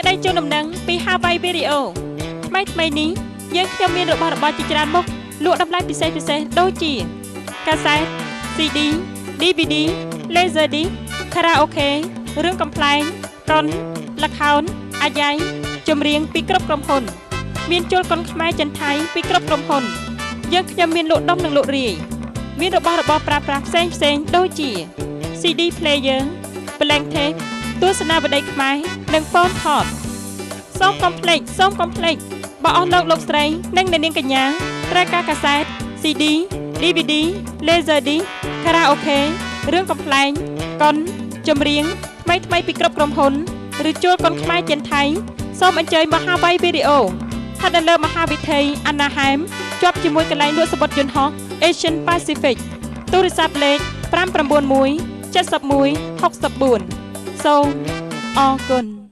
ក្តីជូនដំណឹងពី Hawaii Video ថ្មីនេះយើងខ្ញុំមានរបស់ជាច្រើនមុខលក់តម្លៃពិសេសដូចជាកាសែត CD DVD Laser disc Karaoke រឿងកំ pl ែង កុន ល្ខោន អាយ៉ៃ ចម្រៀងពីគ្រប់ក្រុមហ៊ុនមានជួលកុនខ្មែរចិនថៃពីគ្រប់ក្រុមហ៊ុនយើងខ្ញុំមានលក់ដុំនិងលក់រាយមានរបស់ប្រើប្រាស់ផ្សេងដូចជា CD player blank tape ទស្សនាវដ្តីខ្មែរនិងហ្វូនថតសូមកុំភ្លេចបើអស់លោកស្រីនិងអ្នកនាងកញ្ញាត្រូវការកាសែត CD DVD Laser disc Karaoke រឿងកំ pl ែង កុន ចម្រៀងថ្មីពីគ្រប់ក្រុមហ៊ុនឬជួលកុនខ្មែរចិនថៃសូមអញ្ជើញមក Hawaii Video ស្ថិតនៅលើមហាវិថី Anaheim ជាប់ជាមួយកន្លែងលក់សំបុត្រយន្តហោះ Asian Pacific ទូរស័ព្ទលេខ 591 71 64 សូមអរគុណ